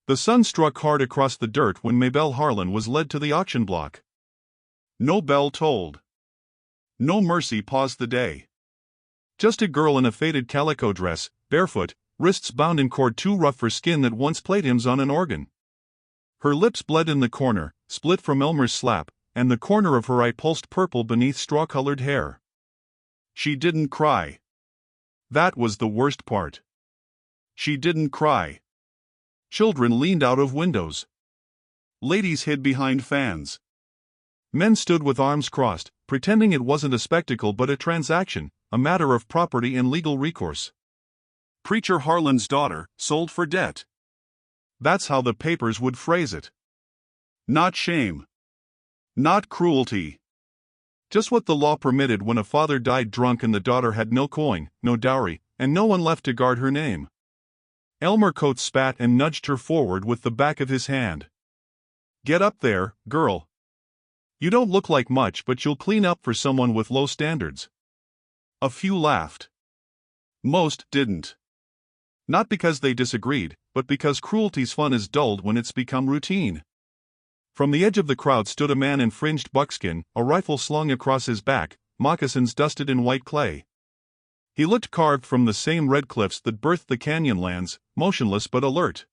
The sun struck hard across the dirt when Maybelle Harlan was led to the auction block. No bell tolled. No mercy paused the day. Just a girl in a faded calico dress, barefoot, wrists bound in cord too rough for skin that once played hymns on an organ. Her lips bled in the corner, split from Elmer's slap, and the corner of her eye pulsed purple beneath straw-colored hair. She didn't cry. That was the worst part. She didn't cry. Children leaned out of windows. Ladies hid behind fans. Men stood with arms crossed, pretending it wasn't a spectacle but a transaction, a matter of property and legal recourse. Preacher Harlan's daughter, sold for debt. That's how the papers would phrase it. Not shame. Not cruelty. Just what the law permitted when a father died drunk and the daughter had no coin, no dowry, and no one left to guard her name. Elmer Coates spat and nudged her forward with the back of his hand. Get up there, girl. You don't look like much, but you'll clean up for someone with low standards. A few laughed. Most didn't. Not because they disagreed, but because cruelty's fun is dulled when it's become routine. From the edge of the crowd stood a man in fringed buckskin, a rifle slung across his back, moccasins dusted in white clay. He looked carved from the same red cliffs that birthed the canyonlands, motionless but alert.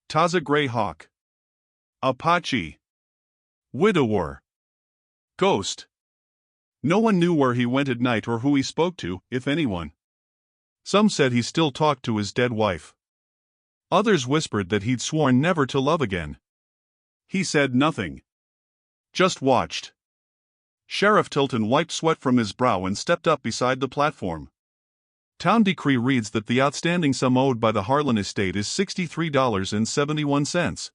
Taza Greyhawk. Apache. Widower. Ghost. No one knew where he went at night or who he spoke to, if anyone. Some said he still talked to his dead wife. Others whispered that he'd sworn never to love again. He said nothing. Just watched. Sheriff Tilton wiped sweat from his brow and stepped up beside the platform. Town decree reads that the outstanding sum owed by the Harlan estate is $63.71.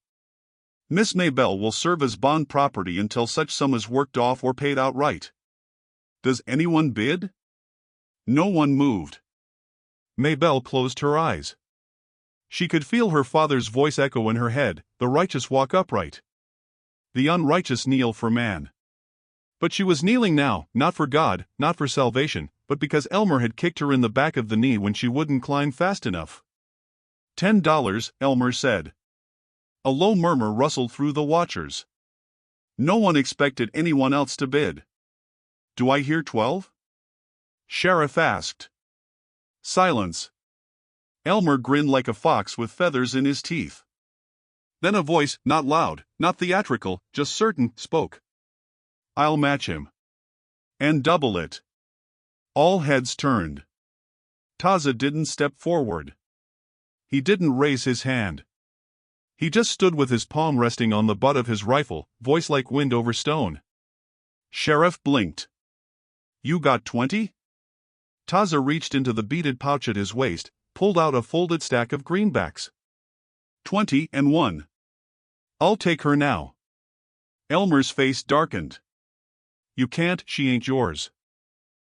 Miss Maybelle will serve as bond property until such sum is worked off or paid outright. Does anyone bid? No one moved. Maybelle closed her eyes. She could feel her father's voice echo in her head, the righteous walk upright. The unrighteous kneel for man. But she was kneeling now, not for God, not for salvation, but because Elmer had kicked her in the back of the knee when she wouldn't climb fast enough. $10, Elmer said. A low murmur rustled through the watchers. No one expected anyone else to bid. Do I hear 12? Sheriff asked. Silence. Elmer grinned like a fox with feathers in his teeth. Then a voice, not loud, not theatrical, just certain, spoke. I'll match him. And double it. All heads turned. Taza didn't step forward. He didn't raise his hand. He just stood with his palm resting on the butt of his rifle, voice like wind over stone. Sheriff blinked. You got 20? Taza reached into the beaded pouch at his waist, pulled out a folded stack of greenbacks. 20 and 1. I'll take her now. Elmer's face darkened. You can't, she ain't yours.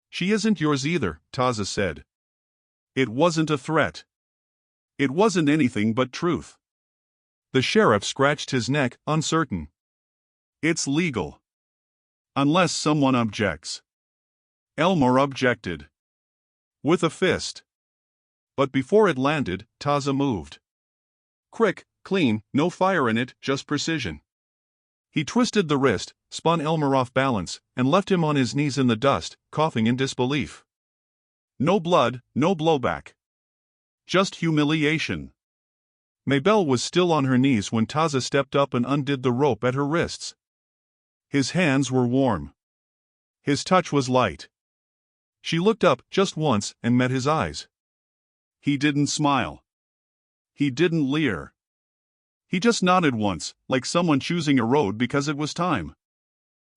She isn't yours either, Taza said. It wasn't a threat. It wasn't anything but truth. The sheriff scratched his neck, uncertain. It's legal. Unless someone objects. Elmer objected. With a fist. But before it landed, Taza moved. Quick, clean, no fire in it, just precision. He twisted the wrist, spun Elmer off balance, and left him on his knees in the dust, coughing in disbelief. No blood, no blowback. Just humiliation. Maybelle was still on her knees when Taza stepped up and undid the rope at her wrists. His hands were warm. His touch was light. She looked up just once and met his eyes. He didn't smile. He didn't leer. He just nodded once, like someone choosing a road because it was time.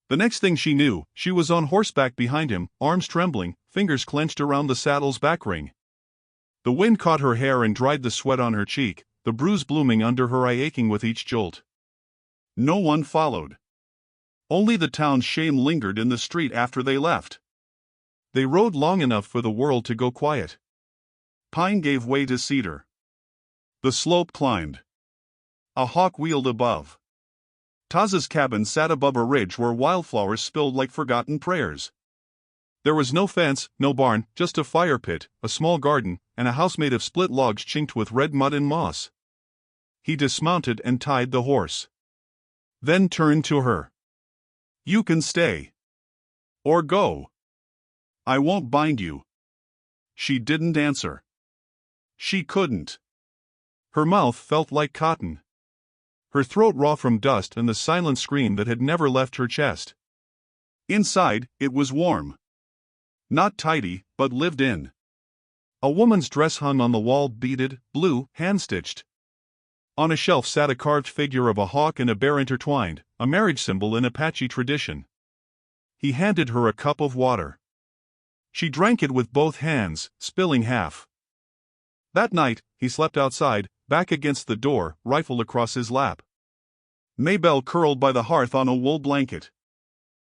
The next thing she knew, she was on horseback behind him, arms trembling, fingers clenched around the saddle's back ring. The wind caught her hair and dried the sweat on her cheek, the bruise blooming under her eye aching with each jolt. No one followed. Only the town's shame lingered in the street after they left. They rode long enough for the world to go quiet. Pine gave way to cedar. The slope climbed. A hawk wheeled above. Taza's cabin sat above a ridge where wildflowers spilled like forgotten prayers. There was no fence, no barn, just a fire pit, a small garden, and a house made of split logs chinked with red mud and moss. He dismounted and tied the horse. Then turned to her. "You can stay. Or go. I won't bind you." She didn't answer. She couldn't. Her mouth felt like cotton. Her throat raw from dust and the silent scream that had never left her chest. Inside, it was warm. Not tidy, but lived in. A woman's dress hung on the wall, beaded, blue, hand-stitched. On a shelf sat a carved figure of a hawk and a bear intertwined, a marriage symbol in Apache tradition. He handed her a cup of water. She drank it with both hands, spilling half. That night, he slept outside, back against the door, rifle across his lap. Maybelle curled by the hearth on a wool blanket.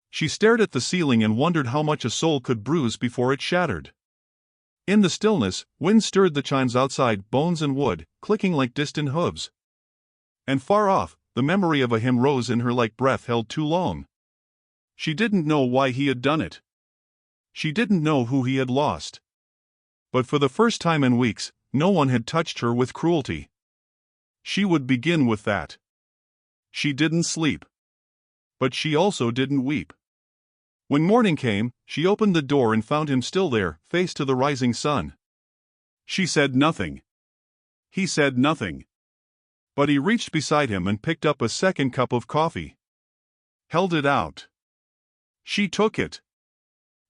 She stared at the ceiling and wondered how much a soul could bruise before it shattered. In the stillness, wind stirred the chimes outside, bones and wood, clicking like distant hooves. And far off, the memory of a hymn rose in her like breath held too long. She didn't know why he had done it. She didn't know who he had lost. But for the first time in weeks, no one had touched her with cruelty. She would begin with that. She didn't sleep. But she also didn't weep. When morning came, she opened the door and found him still there, face to the rising sun. She said nothing. He said nothing. But he reached beside him and picked up a second cup of coffee. Held it out. She took it.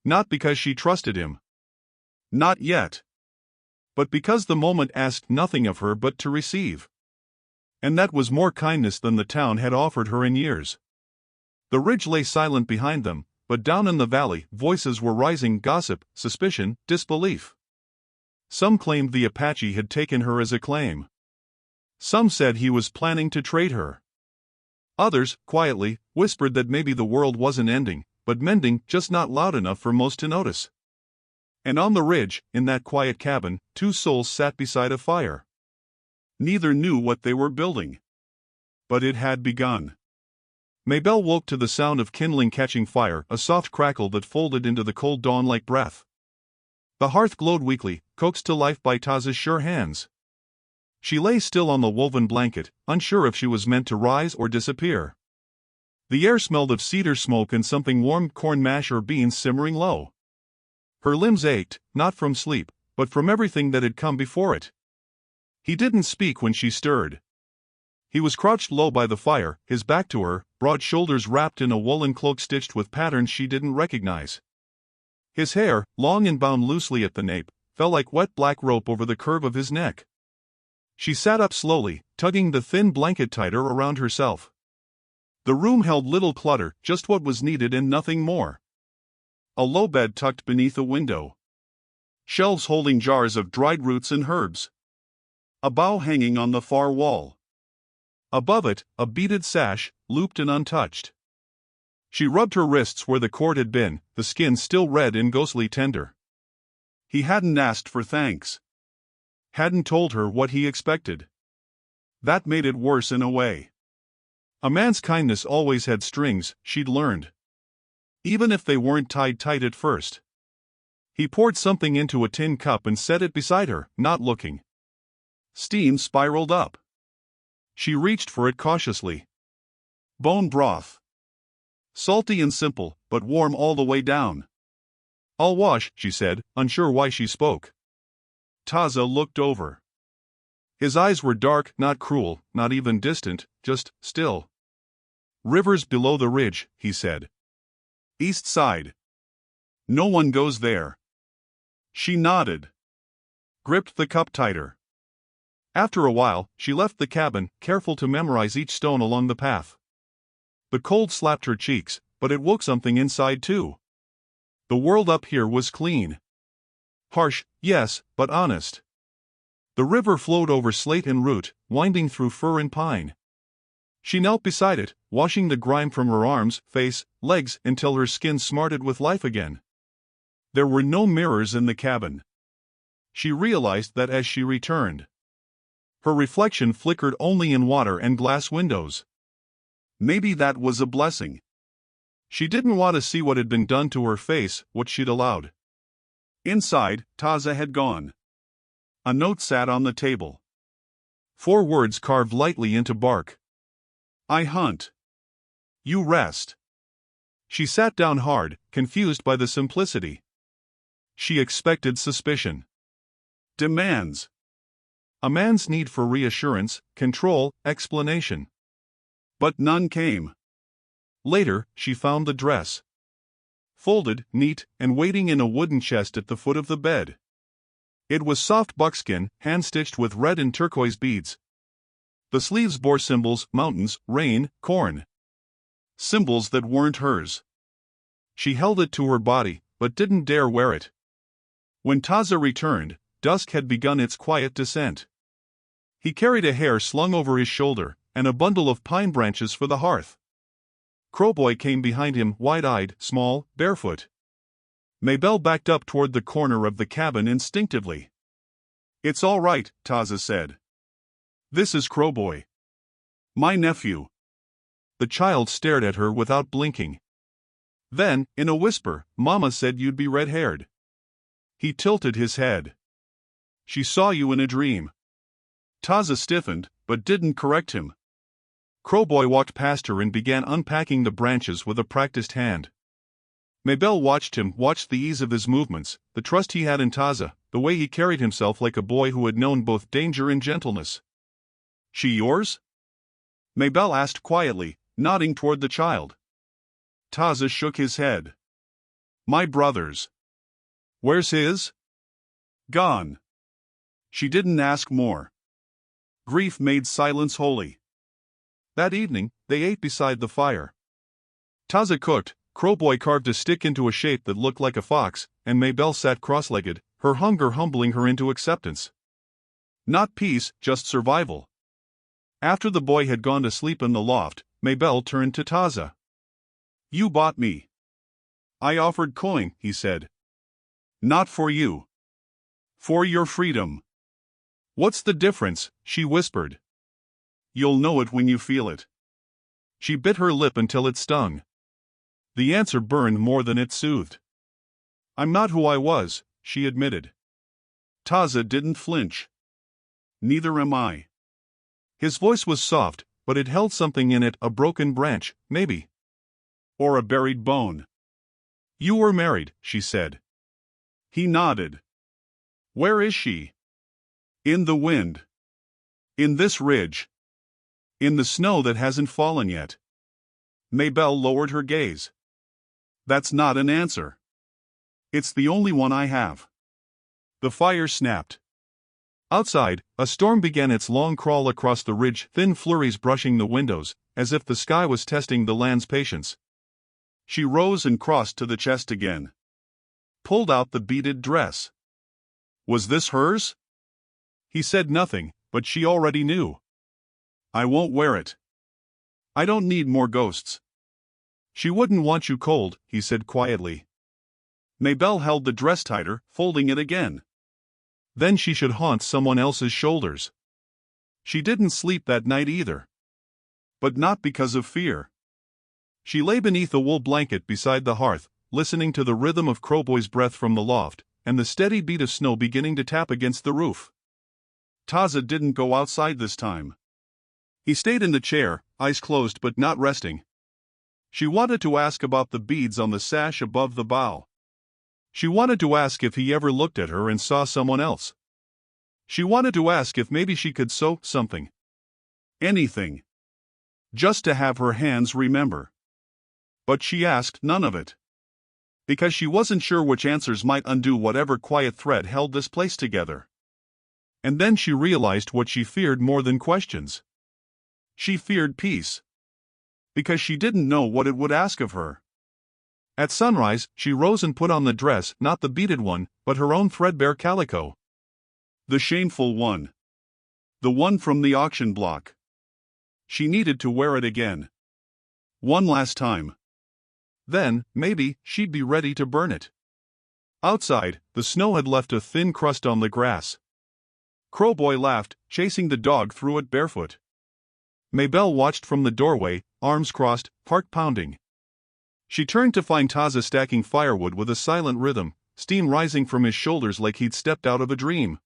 Not because she trusted him. Not yet. But because the moment asked nothing of her but to receive. And that was more kindness than the town had offered her in years. The ridge lay silent behind them, but down in the valley, voices were rising: gossip, suspicion, disbelief. Some claimed the Apache had taken her as a claim. Some said he was planning to trade her. Others, quietly, whispered that maybe the world wasn't ending, but mending, just not loud enough for most to notice. And on the ridge, in that quiet cabin, two souls sat beside a fire. Neither knew what they were building. But it had begun. Maybelle woke to the sound of kindling catching fire, a soft crackle that folded into the cold dawn like breath. The hearth glowed weakly, coaxed to life by Taza's sure hands. She lay still on the woven blanket, unsure if she was meant to rise or disappear. The air smelled of cedar smoke and something warm, corn mash or beans simmering low. Her limbs ached, not from sleep, but from everything that had come before it. He didn't speak when she stirred. He was crouched low by the fire, his back to her, broad shoulders wrapped in a woolen cloak stitched with patterns she didn't recognize. His hair, long and bound loosely at the nape, fell like wet black rope over the curve of his neck. She sat up slowly, tugging the thin blanket tighter around herself. The room held little clutter, just what was needed and nothing more. A low bed tucked beneath a window. Shelves holding jars of dried roots and herbs. A bough hanging on the far wall. Above it, a beaded sash, looped and untouched. She rubbed her wrists where the cord had been, the skin still red and ghostly tender. He hadn't asked for thanks. Hadn't told her what he expected. That made it worse in a way. A man's kindness always had strings, she'd learned. Even if they weren't tied tight at first. He poured something into a tin cup and set it beside her, not looking. Steam spiraled up. She reached for it cautiously. Bone broth. Salty and simple, but warm all the way down. "I'll wash," she said, unsure why she spoke. Taza looked over. His eyes were dark, not cruel, not even distant, just still. "River's below the ridge," he said. "East side. No one goes there." She nodded. Gripped the cup tighter. After a while, she left the cabin, careful to memorize each stone along the path. The cold slapped her cheeks, but it woke something inside too. The world up here was clean. Harsh, yes, but honest. The river flowed over slate and root, winding through fir and pine. She knelt beside it, washing the grime from her arms, face, legs until her skin smarted with life again. There were no mirrors in the cabin. She realized that as she returned. Her reflection flickered only in water and glass windows. Maybe that was a blessing. She didn't want to see what had been done to her face, what she'd allowed. Inside, Taza had gone. A note sat on the table. 4 words carved lightly into bark. I hunt. You rest. She sat down hard, confused by the simplicity. She expected suspicion. Demands. A man's need for reassurance, control, explanation. But none came. Later, she found the dress. Folded, neat, and waiting in a wooden chest at the foot of the bed. It was soft buckskin, hand-stitched with red and turquoise beads. The sleeves bore symbols: mountains, rain, corn. Symbols that weren't hers. She held it to her body, but didn't dare wear it. When Taza returned, dusk had begun its quiet descent. He carried a hare slung over his shoulder, and a bundle of pine branches for the hearth. Crowboy came behind him, wide-eyed, small, barefoot. Maybelle backed up toward the corner of the cabin instinctively. It's all right, Taza said. This is Crowboy. My nephew. The child stared at her without blinking. Then, in a whisper, Mama said you'd be red-haired. He tilted his head. She saw you in a dream. Taza stiffened, but didn't correct him. Crowboy walked past her and began unpacking the branches with a practiced hand. Maybelle watched him, watched the ease of his movements, the trust he had in Taza, the way he carried himself like a boy who had known both danger and gentleness. She yours? Maybelle asked quietly, nodding toward the child. Taza shook his head. My brother's. Where's his? Gone. She didn't ask more. Grief made silence holy. That evening, they ate beside the fire. Taza cooked, Crowboy carved a stick into a shape that looked like a fox, and Maybelle sat cross-legged, her hunger humbling her into acceptance. Not peace, just survival. After the boy had gone to sleep in the loft, Maybelle turned to Taza. You bought me. I offered coin, he said. Not for you. For your freedom. What's the difference? She whispered. You'll know it when you feel it. She bit her lip until it stung. The answer burned more than it soothed. I'm not who I was, she admitted. Taza didn't flinch. Neither am I. His voice was soft, but it held something in it, a broken branch, maybe. Or a buried bone. You were married, she said. He nodded. Where is she? In the wind. In this ridge. In the snow that hasn't fallen yet. Maybelle lowered her gaze. That's not an answer. It's the only one I have. The fire snapped. Outside, a storm began its long crawl across the ridge, thin flurries brushing the windows, as if the sky was testing the land's patience. She rose and crossed to the chest again. Pulled out the beaded dress. Was this hers? He said nothing, but she already knew. I won't wear it. I don't need more ghosts. She wouldn't want you cold, he said quietly. Maybelle held the dress tighter, folding it again. Then she should haunt someone else's shoulders. She didn't sleep that night either. But not because of fear. She lay beneath a wool blanket beside the hearth, listening to the rhythm of Crowboy's breath from the loft, and the steady beat of snow beginning to tap against the roof. Taza didn't go outside this time. He stayed in the chair, eyes closed but not resting. She wanted to ask about the beads on the sash above the bow. She wanted to ask if he ever looked at her and saw someone else. She wanted to ask if maybe she could sew something. Anything. Just to have her hands remember. But she asked none of it. Because she wasn't sure which answers might undo whatever quiet thread held this place together. And then she realized what she feared more than questions. She feared peace. Because she didn't know what it would ask of her. At sunrise, she rose and put on the dress, not the beaded one, but her own threadbare calico. The shameful one. The one from the auction block. She needed to wear it again. One last time. Then, maybe, she'd be ready to burn it. Outside, the snow had left a thin crust on the grass. Crowboy laughed, chasing the dog through it barefoot. Maybelle watched from the doorway, arms crossed, heart pounding. She turned to find Taza stacking firewood with a silent rhythm, steam rising from his shoulders like he'd stepped out of a dream.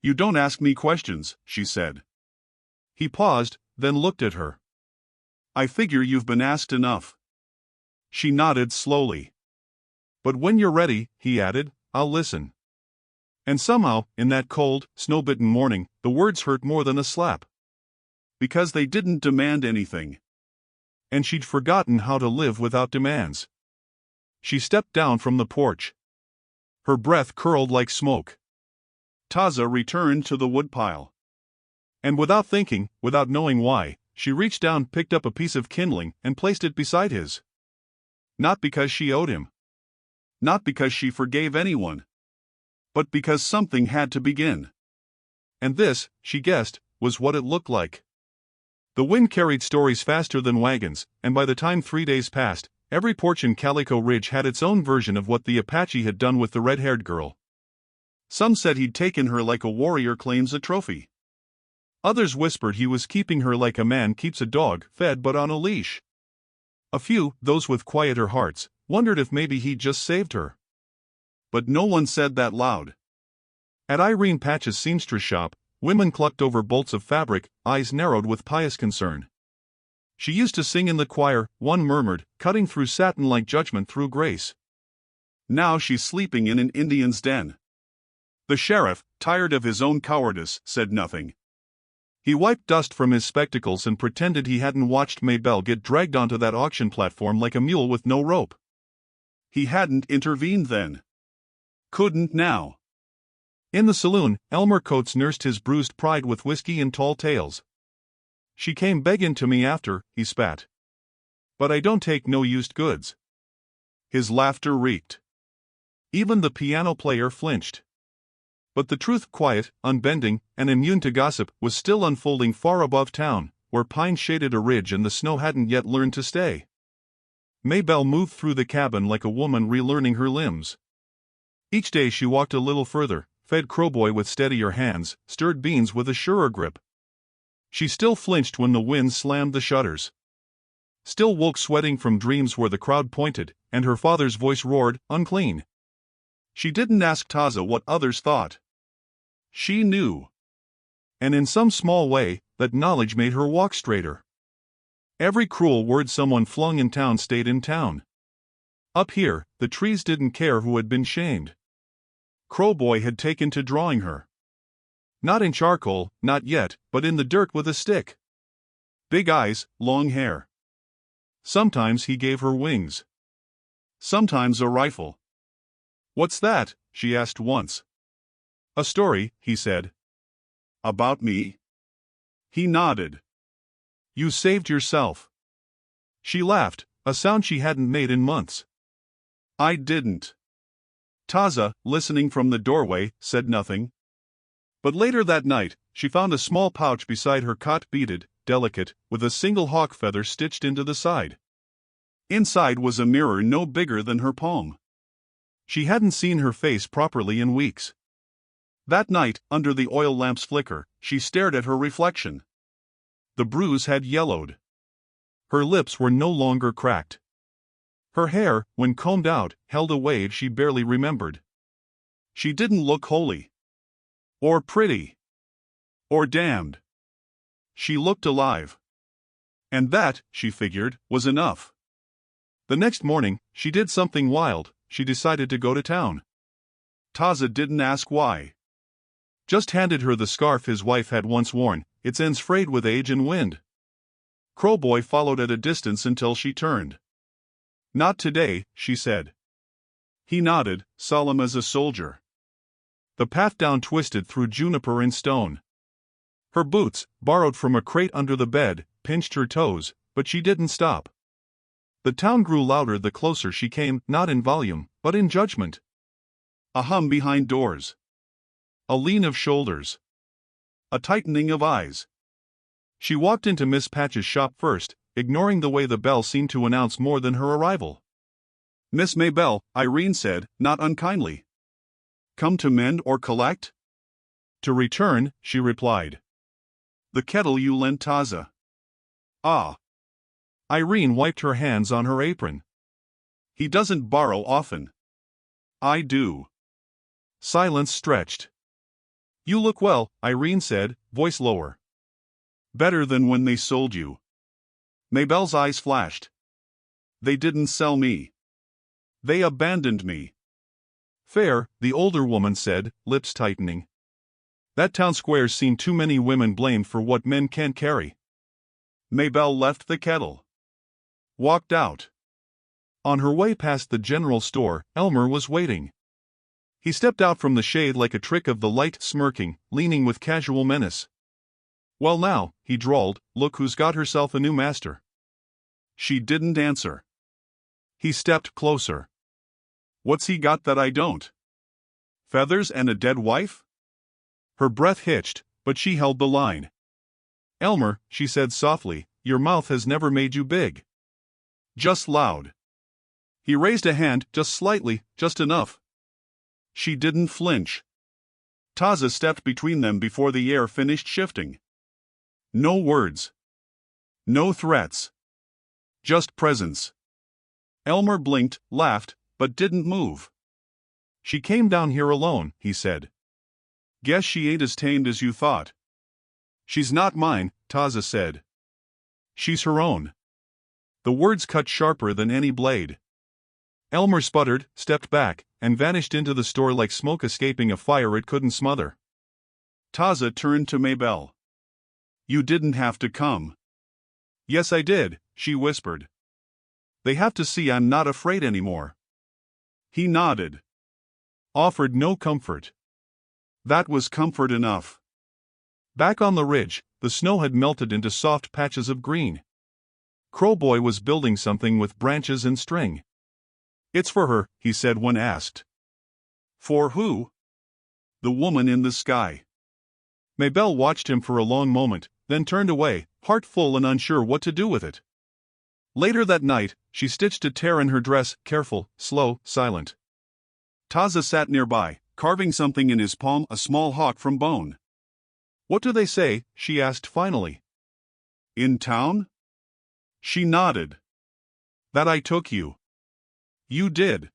You don't ask me questions, she said. He paused, then looked at her. I figure you've been asked enough. She nodded slowly. But when you're ready, he added, I'll listen. And somehow, in that cold, snow-bitten morning, the words hurt more than a slap. Because they didn't demand anything. And she'd forgotten how to live without demands. She stepped down from the porch. Her breath curled like smoke. Taza returned to the woodpile. And without thinking, without knowing why, she reached down, picked up a piece of kindling, and placed it beside his. Not because she owed him. Not because she forgave anyone. But because something had to begin. And this, she guessed, was what it looked like. The wind carried stories faster than wagons, and by the time 3 days passed, every porch in Calico Ridge had its own version of what the Apache had done with the red-haired girl. Some said he'd taken her like a warrior claims a trophy. Others whispered he was keeping her like a man keeps a dog, fed but on a leash. A few, those with quieter hearts, wondered if maybe he'd just saved her. But no one said that loud. At Irene Patch's seamstress shop, women clucked over bolts of fabric, eyes narrowed with pious concern. She used to sing in the choir, one murmured, cutting through satin like judgment through grace. Now she's sleeping in an Indian's den. The sheriff, tired of his own cowardice, said nothing. He wiped dust from his spectacles and pretended he hadn't watched Maybelle get dragged onto that auction platform like a mule with no rope. He hadn't intervened then. Couldn't now. In the saloon, Elmer Coates nursed his bruised pride with whiskey and tall tales. She came beggin' to me after, he spat. But I don't take no used goods. His laughter reeked. Even the piano player flinched. But the truth, quiet, unbending, and immune to gossip, was still unfolding far above town, where pines shaded a ridge and the snow hadn't yet learned to stay. Maybelle moved through the cabin like a woman relearning her limbs. Each day she walked a little further, fed Crowboy with steadier hands, stirred beans with a surer grip. She still flinched when the wind slammed the shutters. Still woke sweating from dreams where the crowd pointed, and her father's voice roared, unclean. She didn't ask Taza what others thought. She knew. And in some small way, that knowledge made her walk straighter. Every cruel word someone flung in town stayed in town. Up here, the trees didn't care who had been shamed. Crowboy had taken to drawing her. Not in charcoal, not yet, but in the dirt with a stick. Big eyes, long hair. Sometimes he gave her wings. Sometimes a rifle. What's that? She asked once. A story, he said. About me? He nodded. You saved yourself. She laughed, a sound she hadn't made in months. I didn't. Taza, listening from the doorway, said nothing. But later that night, she found a small pouch beside her cot, beaded, delicate, with a single hawk feather stitched into the side. Inside was a mirror no bigger than her palm. She hadn't seen her face properly in weeks. That night, under the oil lamp's flicker, she stared at her reflection. The bruise had yellowed. Her lips were no longer cracked. Her hair, when combed out, held a wave she barely remembered. She didn't look holy. Or pretty. Or damned. She looked alive. And that, she figured, was enough. The next morning, she did something wild. She decided to go to town. Taza didn't ask why. Just handed her the scarf his wife had once worn, its ends frayed with age and wind. Crowboy followed at a distance until she turned. Not today, she said. He nodded, solemn as a soldier. The path down twisted through juniper and stone. Her boots, borrowed from a crate under the bed, pinched her toes, but she didn't stop. The town grew louder the closer she came, not in volume, but in judgment. A hum behind doors. A lean of shoulders. A tightening of eyes. She walked into Miss Patch's shop first, ignoring the way the bell seemed to announce more than her arrival. Miss Maybelle, Irene said, not unkindly. Come to mend or collect? To return, she replied. The kettle you lent Taza. Ah. Irene wiped her hands on her apron. He doesn't borrow often. I do. Silence stretched. You look well, Irene said, voice lower. Better than when they sold you. Maybelle's eyes flashed. They didn't sell me. They abandoned me. Fair, the older woman said, lips tightening. That town square's seen too many women blamed for what men can't carry. Maybelle left the kettle. Walked out. On her way past the general store, Elmer was waiting. He stepped out from the shade like a trick of the light, smirking, leaning with casual menace. Well now, he drawled, look who's got herself a new master. She didn't answer. He stepped closer. What's he got that I don't? Feathers and a dead wife? Her breath hitched, but she held the line. Elmer, she said softly, your mouth has never made you big. Just loud. He raised a hand, just slightly, just enough. She didn't flinch. Taza stepped between them before the air finished shifting. No words. No threats. Just presence. Elmer blinked, laughed, but didn't move. She came down here alone, he said. Guess she ain't as tamed as you thought. She's not mine, Taza said. She's her own. The words cut sharper than any blade. Elmer sputtered, stepped back, and vanished into the store like smoke escaping a fire it couldn't smother. Taza turned to Maybelle. You didn't have to come. Yes, I did, she whispered. They have to see I'm not afraid anymore. He nodded. Offered no comfort. That was comfort enough. Back on the ridge, the snow had melted into soft patches of green. Crowboy was building something with branches and string. It's for her, he said when asked. For who? The woman in the sky. Maybelle watched him for a long moment, then turned away, heart full and unsure what to do with it. Later that night, she stitched a tear in her dress, careful, slow, silent. Taza sat nearby, carving something in his palm, a small hawk from bone. What do they say? She asked finally. In town? She nodded. That I took you. You did.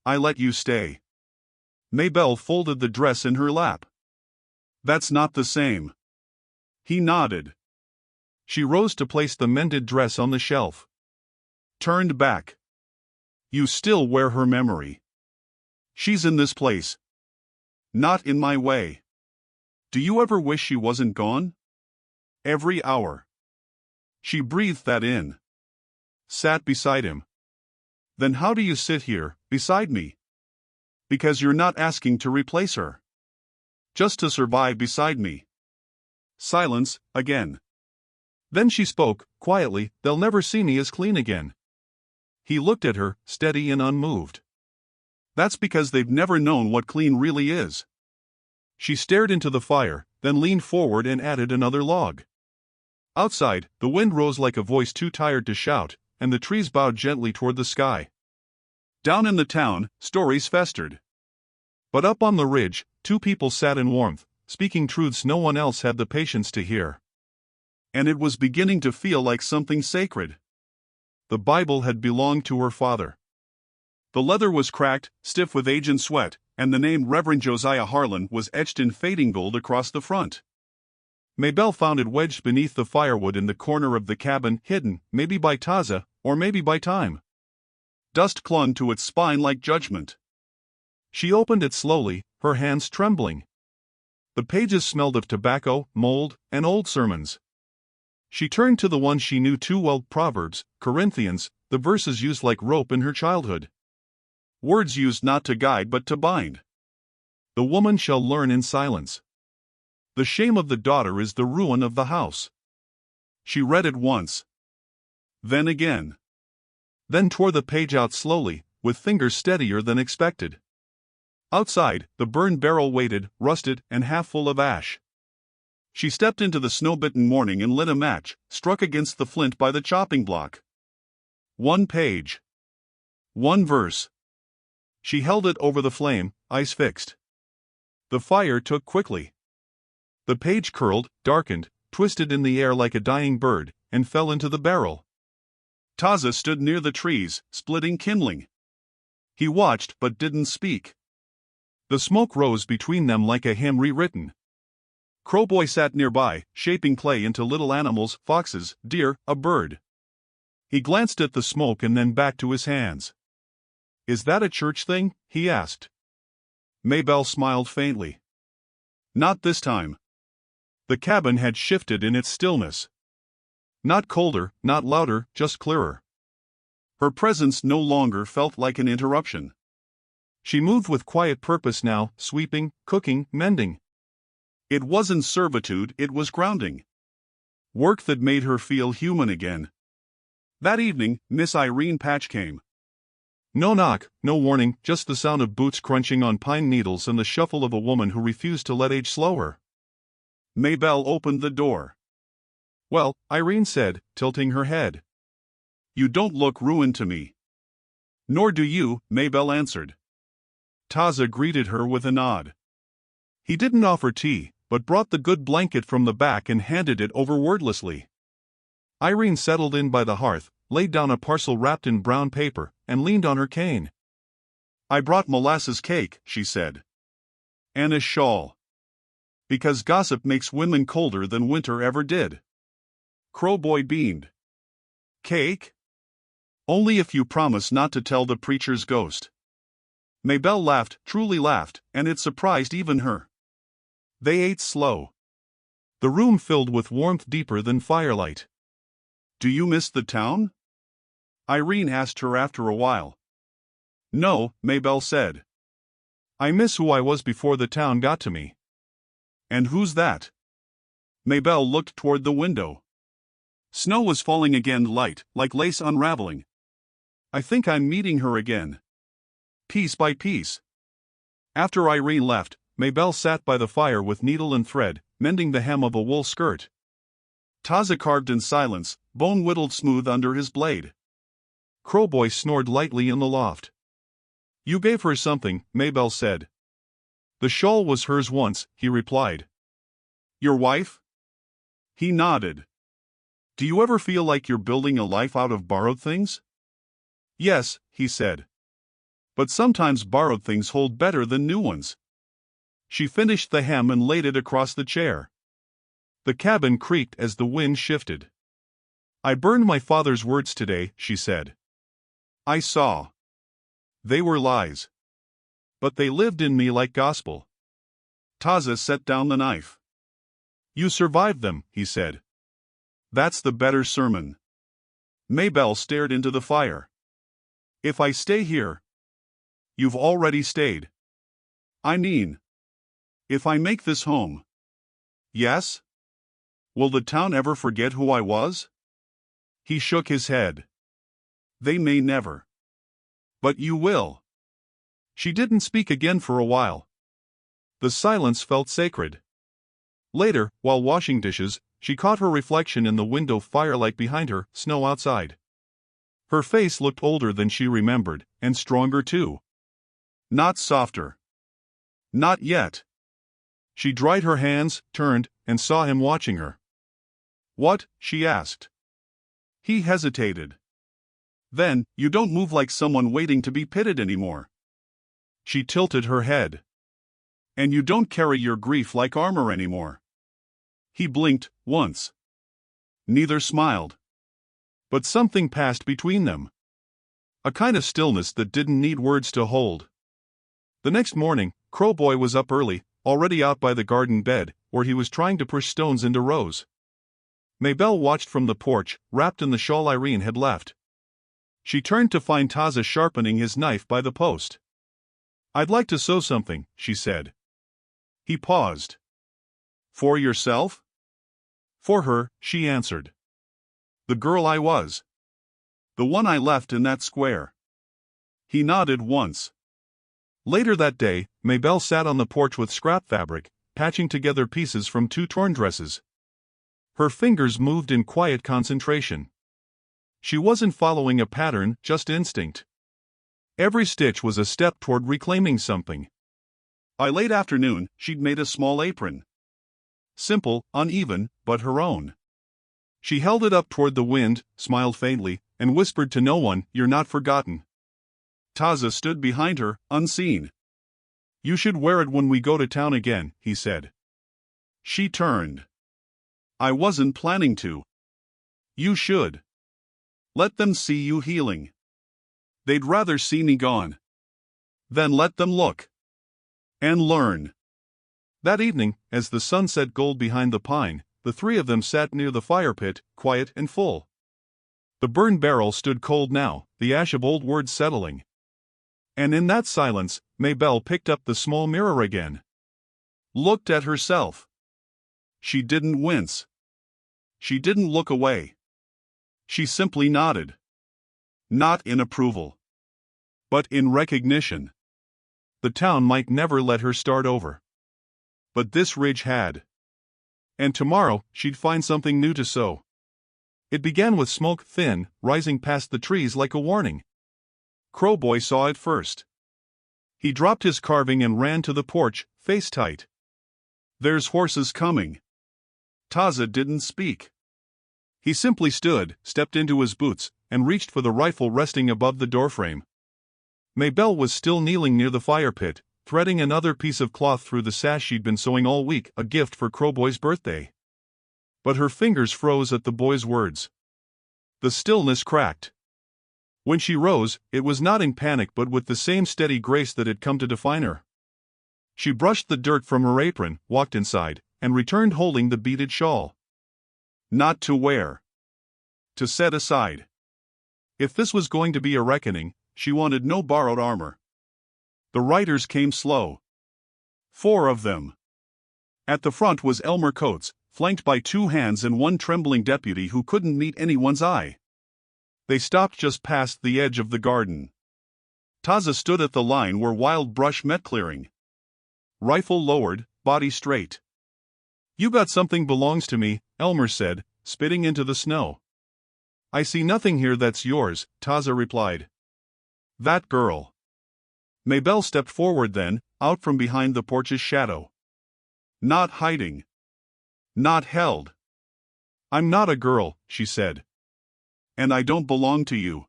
I let you stay. Maybelle folded the dress in her lap. That's not the same. He nodded. She rose to place the mended dress on the shelf. Turned back. You still wear her memory. She's in this place. Not in my way. Do you ever wish she wasn't gone? Every hour. She breathed that in. Sat beside him. Then how do you sit here, beside me? Because you're not asking to replace her. Just to survive beside me. Silence, again. Then she spoke, quietly, they'll never see me as clean again. He looked at her, steady and unmoved. That's because they've never known what clean really is. She stared into the fire, then leaned forward and added another log. Outside, the wind rose like a voice too tired to shout, and the trees bowed gently toward the sky. Down in the town, stories festered. But up on the ridge, two people sat in warmth, speaking truths no one else had the patience to hear. And it was beginning to feel like something sacred. The Bible had belonged to her father. The leather was cracked, stiff with age and sweat, and the name Reverend Josiah Harlan was etched in fading gold across the front. Maybelle found it wedged beneath the firewood in the corner of the cabin, hidden, maybe by Taza, or maybe by time. Dust clung to its spine like judgment. She opened it slowly, her hands trembling. The pages smelled of tobacco, mold, and old sermons. She turned to the one she knew too well, Proverbs, Corinthians, the verses used like rope in her childhood. Words used not to guide but to bind. The woman shall learn in silence. The shame of the daughter is the ruin of the house. She read it once. Then again. Then tore the page out slowly, with fingers steadier than expected. Outside, the burned barrel waited, rusted and half full of ash. She stepped into the snow-bitten morning and lit a match, struck against the flint by the chopping block. One page. One verse. She held it over the flame, eyes fixed. The fire took quickly. The page curled, darkened, twisted in the air like a dying bird, and fell into the barrel. Taza stood near the trees, splitting kindling. He watched but didn't speak. The smoke rose between them like a hymn rewritten. Crowboy sat nearby, shaping clay into little animals, foxes, deer, a bird. He glanced at the smoke and then back to his hands. "Is that a church thing?" he asked. Maybelle smiled faintly. Not this time. The cabin had shifted in its stillness. Not colder, not louder, just clearer. Her presence no longer felt like an interruption. She moved with quiet purpose now, sweeping, cooking, mending. It wasn't servitude, it was grounding. Work that made her feel human again. That evening, Miss Irene Patch came. No knock, no warning, just the sound of boots crunching on pine needles and the shuffle of a woman who refused to let age slow her. Maybelle opened the door. "Well," Irene said, tilting her head. "You don't look ruined to me." "Nor do you," Maybelle answered. Taza greeted her with a nod. He didn't offer tea, but brought the good blanket from the back and handed it over wordlessly. Irene settled in by the hearth, laid down a parcel wrapped in brown paper, and leaned on her cane. "I brought molasses cake," she said. "And a shawl. Because gossip makes women colder than winter ever did." Crowboy beamed. "Cake? Only if you promise not to tell the preacher's ghost." Maybelle laughed, truly laughed, and it surprised even her. They ate slow. The room filled with warmth deeper than firelight. "Do you miss the town?" Irene asked her after a while. "No," Maybelle said. "I miss who I was before the town got to me." "And who's that?" Maybelle looked toward the window. Snow was falling again, light, like lace unraveling. "I think I'm meeting her again. Piece by piece." After Irene left, Maybelle sat by the fire with needle and thread, mending the hem of a wool skirt. Taza carved in silence, bone whittled smooth under his blade. Crowboy snored lightly in the loft. "You gave her something," Maybelle said. "The shawl was hers once," he replied. "Your wife?" He nodded. "Do you ever feel like you're building a life out of borrowed things?" "Yes," he said. "But sometimes borrowed things hold better than new ones." She finished the hem and laid it across the chair. The cabin creaked as the wind shifted. "I burned my father's words today," she said. "I saw. They were lies. But they lived in me like gospel." Taza set down the knife. "You survived them," he said. "That's the better sermon." Maybelle stared into the fire. "If I stay here..." "You've already stayed." "I mean, if I make this home..." "Yes? Will the town ever forget who I was?" He shook his head. "They may never. But you will." She didn't speak again for a while. The silence felt sacred. Later, while washing dishes, she caught her reflection in the window firelight behind her, snow outside. Her face looked older than she remembered, and stronger too. Not softer. Not yet. She dried her hands, turned, and saw him watching her. "What?" she asked. He hesitated. "Then, you don't move like someone waiting to be pitted anymore." She tilted her head. "And you don't carry your grief like armor anymore." He blinked, once. Neither smiled. But something passed between them. A kind of stillness that didn't need words to hold. The next morning, Crowboy was up early, already out by the garden bed, where he was trying to push stones into rows. Maybelle watched from the porch, wrapped in the shawl Irene had left. She turned to find Taza sharpening his knife by the post. "I'd like to sew something," she said. He paused. "For yourself?" "For her," she answered. "The girl I was. The one I left in that square." He nodded once. Later that day, Maybelle sat on the porch with scrap fabric, patching together pieces from 2 torn dresses. Her fingers moved in quiet concentration. She wasn't following a pattern, just instinct. Every stitch was a step toward reclaiming something. By late afternoon, she'd made a small apron. Simple, uneven, but her own. She held it up toward the wind, smiled faintly, and whispered to no one, "You're not forgotten." Taza stood behind her, unseen. "You should wear it when we go to town again," he said. She turned. I wasn't planning to. You should. Let them see you healing. They'd rather see me gone. Then let them look. And learn. That evening, as the sun set gold behind the pine, the three of them sat near the fire pit, quiet and full. The burned barrel stood cold now, the ash of old words settling. And in that silence, Maybelle picked up the small mirror again. Looked at herself. She didn't wince. She didn't look away. She simply nodded. Not in approval. But in recognition. The town might never let her start over. But this ridge had. And tomorrow, she'd find something new to sow. It began with smoke, thin, rising past the trees like a warning. Crowboy saw it first. He dropped his carving and ran to the porch, face tight. There's horses coming. Taza didn't speak. He simply stood, stepped into his boots, and reached for the rifle resting above the doorframe. Maybelle was still kneeling near the fire pit, threading another piece of cloth through the sash she'd been sewing all week, a gift for Crowboy's birthday. But her fingers froze at the boy's words. The stillness cracked. When she rose, it was not in panic but with the same steady grace that had come to define her. She brushed the dirt from her apron, walked inside, and returned holding the beaded shawl. Not to wear. To set aside. If this was going to be a reckoning, she wanted no borrowed armor. The riders came slow. 4 of them. At the front was Elmer Coates, flanked by 2 hands and one trembling deputy who couldn't meet anyone's eye. They stopped just past the edge of the garden. Taza stood at the line where wild brush met clearing. Rifle lowered, body straight. You got something belongs to me, Elmer said, spitting into the snow. I see nothing here that's yours, Taza replied. That girl. Maybelle stepped forward then, out from behind the porch's shadow. Not hiding. Not held. I'm not a girl, she said. And I don't belong to you.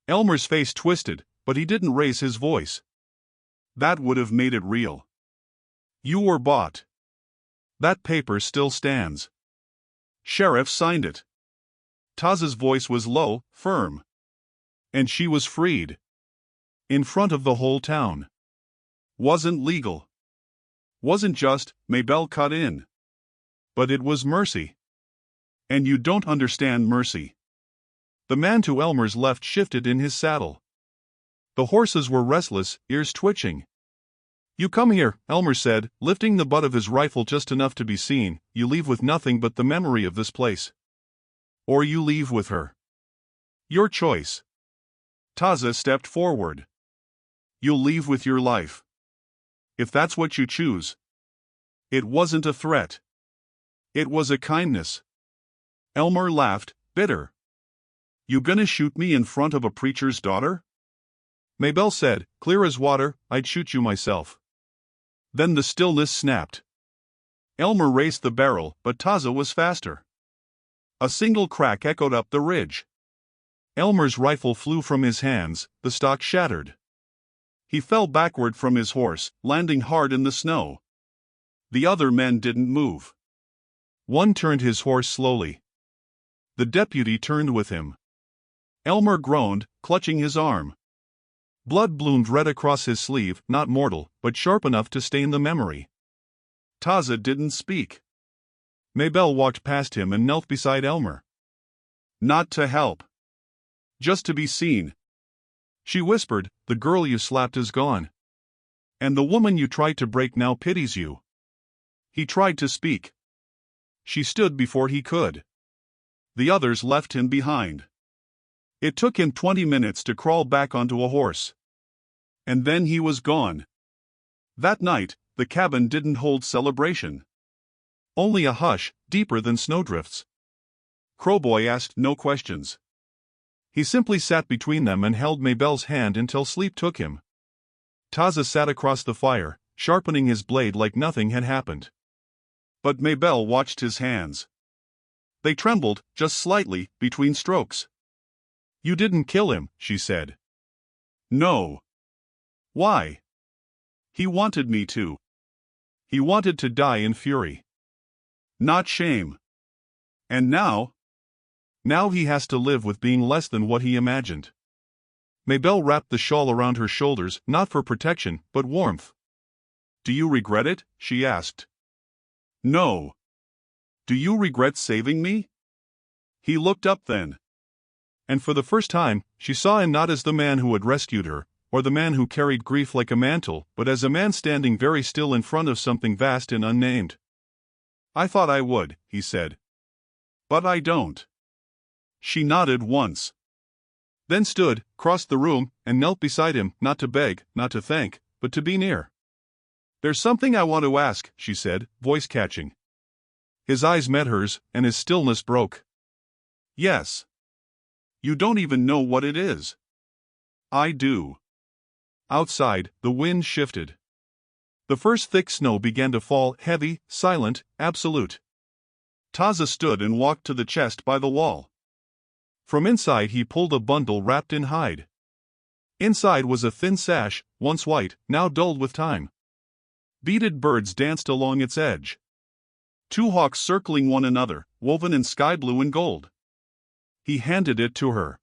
Elmer's face twisted, but he didn't raise his voice. That would have made it real. You were bought. That paper still stands. Sheriff signed it. Taza's voice was low, firm. And she was freed. In front of the whole town. Wasn't legal. Wasn't just, Maybelle cut in. But it was mercy. And you don't understand mercy. The man to Elmer's left shifted in his saddle. The horses were restless, ears twitching. You come here, Elmer said, lifting the butt of his rifle just enough to be seen. You leave with nothing but the memory of this place. Or you leave with her. Your choice. Taza stepped forward. You'll leave with your life. If that's what you choose. It wasn't a threat. It was a kindness. Elmer laughed, bitter. You gonna shoot me in front of a preacher's daughter? Maybelle said, clear as water, I'd shoot you myself. Then the stillness snapped. Elmer raced the barrel, but Taza was faster. A single crack echoed up the ridge. Elmer's rifle flew from his hands, the stock shattered. He fell backward from his horse, landing hard in the snow. The other men didn't move. One turned his horse slowly. The deputy turned with him. Elmer groaned, clutching his arm. Blood bloomed red across his sleeve, not mortal, but sharp enough to stain the memory. Taza didn't speak. Maybelle walked past him and knelt beside Elmer. Not to help. Just to be seen. She whispered, the girl you slapped is gone. And the woman you tried to break now pities you. He tried to speak. She stood before he could. The others left him behind. It took him 20 minutes to crawl back onto a horse. And then he was gone. That night, the cabin didn't hold celebration. Only a hush, deeper than snowdrifts. Crowboy asked no questions. He simply sat between them and held Maybelle's hand until sleep took him. Taza sat across the fire, sharpening his blade like nothing had happened. But Maybelle watched his hands. They trembled, just slightly, between strokes. You didn't kill him, she said. No. Why? He wanted me to. He wanted to die in fury. not shame. And now he has to live with being less than what he imagined. Maybelle wrapped the shawl around her shoulders, not for protection, but warmth. Do you regret it? She asked. No. Do you regret saving me? He looked up then. And for the first time, she saw him not as the man who had rescued her, or the man who carried grief like a mantle, but as a man standing very still in front of something vast and unnamed. I thought I would, he said. But I don't. She nodded once. Then stood, crossed the room, and knelt beside him, not to beg, not to thank, but to be near. There's something I want to ask, she said, voice catching. His eyes met hers, and his stillness broke. Yes. You don't even know what it is. I do. Outside, the wind shifted. The first thick snow began to fall, heavy, silent, absolute. Taza stood and walked to the chest by the wall. From inside he pulled a bundle wrapped in hide. Inside was a thin sash, once white, now dulled with time. Beaded birds danced along its edge. 2 hawks circling one another, woven in sky blue and gold. He handed it to her.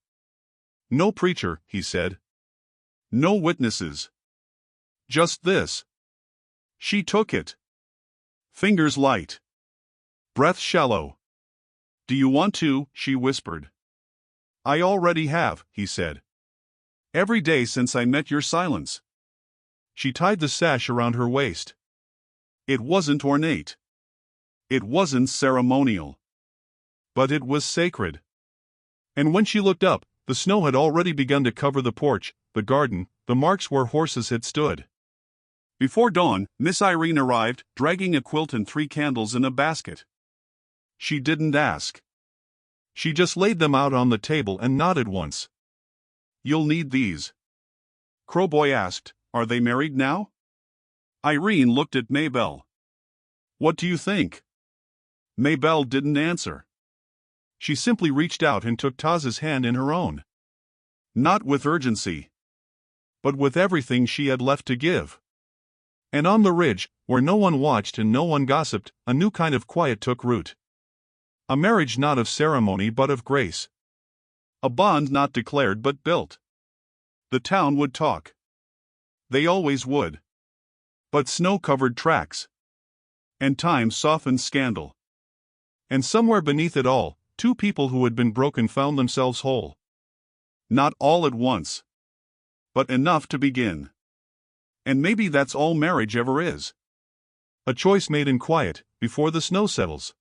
No preacher, he said. No witnesses. Just this. She took it. Fingers light. Breath shallow. Do you want to? She whispered. I already have, he said. Every day since I met your silence. She tied the sash around her waist. It wasn't ornate. It wasn't ceremonial. But it was sacred. And when she looked up, the snow had already begun to cover the porch, the garden, the marks where horses had stood. Before dawn, Miss Irene arrived, dragging a quilt and 3 candles in a basket. She didn't ask. She just laid them out on the table and nodded once. You'll need these. Crowboy asked, Are they married now? Irene looked at Maybelle. What do you think? Maybelle didn't answer. She simply reached out and took Taza's hand in her own. Not with urgency, but with everything she had left to give. And on the ridge, where no one watched and no one gossiped, a new kind of quiet took root. A marriage not of ceremony but of grace. A bond not declared but built. The town would talk. They always would. But snow covered tracks. And time softened scandal. And somewhere beneath it all, 2 people who had been broken found themselves whole. Not all at once. But enough to begin. And maybe that's all marriage ever is. A choice made in quiet, before the snow settles.